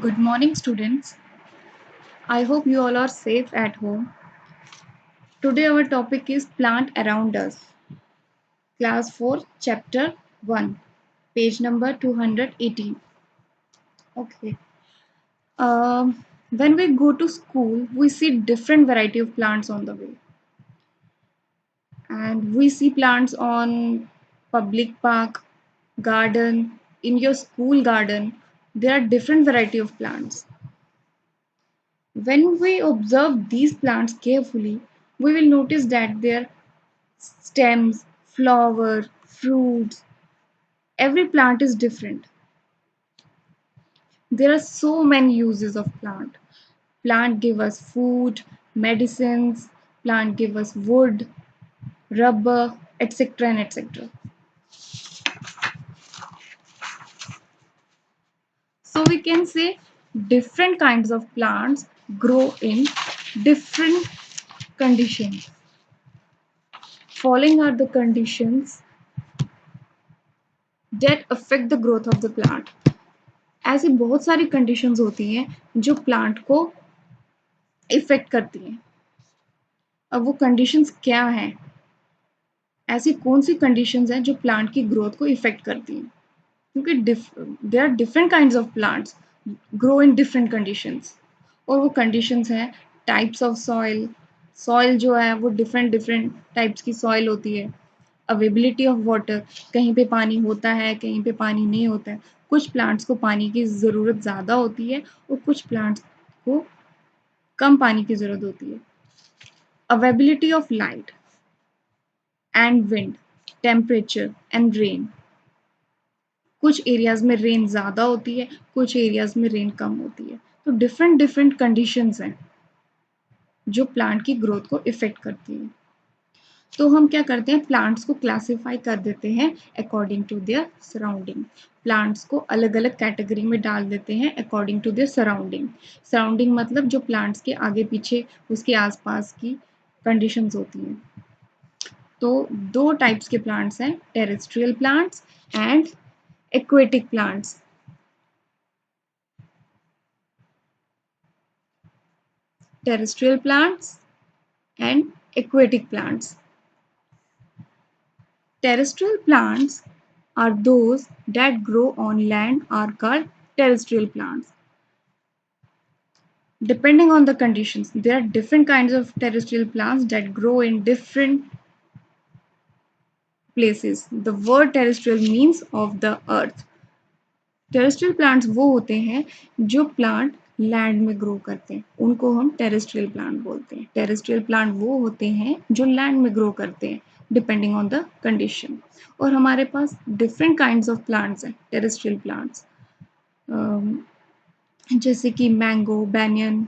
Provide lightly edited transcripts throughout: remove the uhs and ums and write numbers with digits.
Good morning, students. I hope you all are safe at home. Today, our topic is Plant Around Us, Class 4, Chapter 1, page number 218. Okay. When we go to school, we see different variety of plants on the way, and we see plants on public park, garden, in your school garden. There are different variety of plants. When we observe these plants carefully, we will notice that their stems, flower, fruits, every plant is different. There are so many uses of plant. Plant give us food, medicines, plant give us wood, rubber, etc. and etc. So we can say different kinds of plants grow in different conditions. Following are the conditions that affect the growth of the plant. ऐसी बहुत सारी conditions होती हैं जो plant को effect करती हैं. अब वो कंडीशंस क्या हैं? ऐसी कौन सी कंडीशंस हैं जो प्लांट की ग्रोथ को इफेक्ट करती हैं? क्योंकि there are different kinds of plants grow in different conditions. और वो कंडीशंस हैं टाइप्स ऑफ सॉइल. सॉइल जो है वो डिफरेंट डिफरेंट टाइप्स की सॉइल होती है. अवेबिलिटी ऑफ वाटर, कहीं पे पानी होता है, कहीं पे पानी नहीं होता है. कुछ प्लांट्स को पानी की ज़रूरत ज़्यादा होती है और कुछ प्लांट्स को कम पानी की ज़रूरत होती है. Availability of light and wind, temperature and rain. कुछ एरियाज में रेन ज़्यादा होती है, कुछ एरियाज में रेन कम होती है. तो डिफरेंट डिफरेंट कंडीशंस हैं जो प्लांट की ग्रोथ को इफेक्ट करती हैं. तो हम क्या करते हैं, प्लांट्स को क्लासिफाई कर देते हैं according to their surrounding. Plants को अलग अलग कैटेगरी में डाल देते हैं according to their surrounding. Surrounding मतलब जो प्लांट्स के आगे पीछे उसके आसपास की कंडीशंस होती हैं. तो दो टाइप्स के प्लांट्स हैं, terrestrial plants and aquatic plants. Terrestrial plants and aquatic plants. Terrestrial plants are those that grow on land are called terrestrial plants. Depending on the conditions, there are different kinds of terrestrial plants that grow in different places. The word terrestrial means of the earth. Terrestrial plants वो होते हैं जो plant land में grow करते हैं, उनको हम terrestrial plant बोलते हैं. टेरेस्ट्रियल प्लांट वो होते हैं जो लैंड में ग्रो करते हैं डिपेंडिंग ऑन द कंडीशन. और हमारे पास डिफरेंट काइंड्स ऑफ प्लांट्स हैं टेरेस्ट्रियल प्लांट्स, जैसे कि mango, banyan.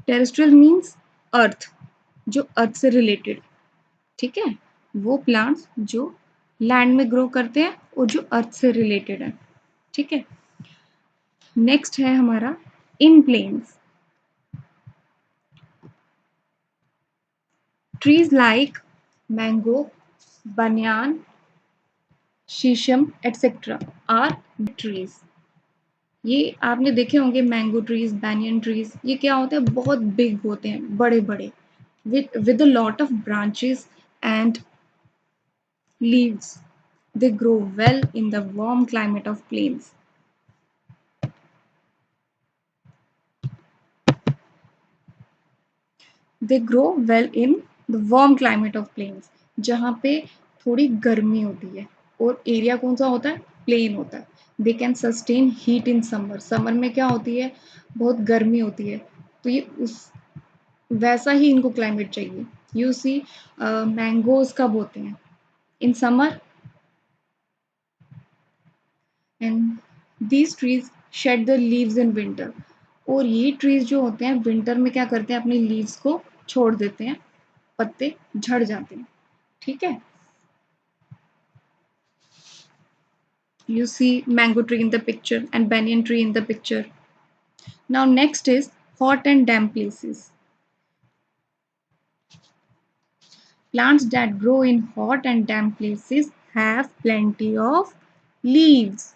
Terrestrial means earth, जो अर्थ से रिलेटेड. ठीक है, वो प्लांट्स जो लैंड में ग्रो करते हैं और जो अर्थ से रिलेटेड है. ठीक है, नेक्स्ट है हमारा इन प्लेन्स. ट्रीज लाइक मैंगो, बनियान, शीशम एटसेट्रा आर ट्रीज. ये आपने देखे होंगे मैंगो ट्रीज, बैनियन ट्रीज. ये क्या होते हैं, बहुत बिग होते हैं, बड़े बड़े, with a lot of branches and leaves. They grow well in the warm climate of plains. They grow well in the warm climate of plains. जहाँ पे थोड़ी गर्मी होती है. और एरिया कौन सा होता है, प्लेन होता है. They can sustain heat in summer. Summer में क्या होती है, बहुत गर्मी होती है. तो ये उस वैसा ही इनको क्लाइमेट चाहिए. यू सी मैंगोज कब होते हैं, in summer. And these trees shed the leaves in winter. और ये ट्रीज जो होते हैं विंटर में क्या करते हैं, अपनी लीव्स को छोड़ देते हैं, पत्ते झड़ जाते हैं. ठीक है, you see mango tree in the picture and banyan tree in the picture. Now next is hot and damp places. Plants that grow in hot and damp places have plenty of leaves.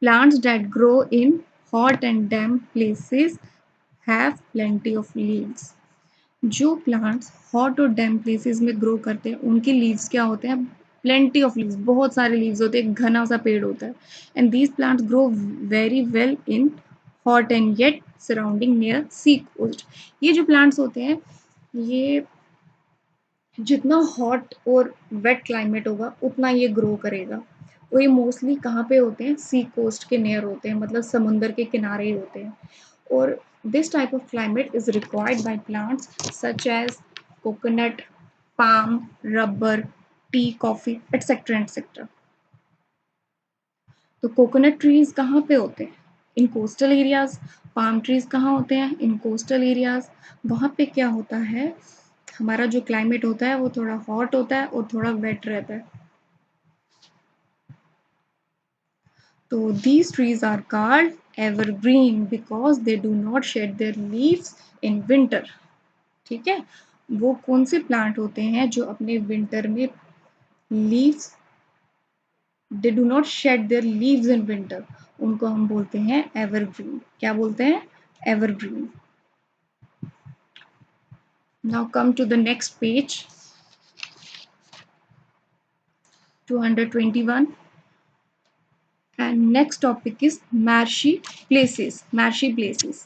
Plants that grow in hot and damp places have plenty of leaves. जो plants hot और dam places में grow करते हैं उनके leaves क्या होते हैं? Plenty of leaves, बहुत सारे लीव्स होते हैं, घना सा पेड़ होता है. And these plants grow very well in hot and yet surrounding near sea coast. ये जो प्लांट्स होते हैं ये जितना हॉट और वेट क्लाइमेट होगा उतना ये ग्रो करेगा. और ये मोस्टली कहाँ पे होते हैं? सी कोस्ट के नियर होते हैं, मतलब समुंदर के किनारे होते हैं. और this type of climate is required by plants such as coconut, palm, rubber, tea, coffee, etc. etc. तो कोकोनट ट्रीज कहाँ पे होते हैं? इन कोस्टल एरियाज. पाम ट्रीज कहाँ होते हैं? इन कोस्टल एरियाज. वहाँ पे क्या होता है? हमारा जो क्लाइमेट होता है वो थोड़ा हॉट होता है और थोड़ा वेट रहता है. तो these trees are called evergreen because they do not shed their leaves in winter. ठीक है. वो कौन से प्लांट होते हैं जो अपने विंटर में leaves, they do not shed their leaves in winter, उनको हम बोलते हैं एवरग्रीन. क्या बोलते हैं? Evergreen. Now come to the next page 221 and next topic is marshy places. Marshy places.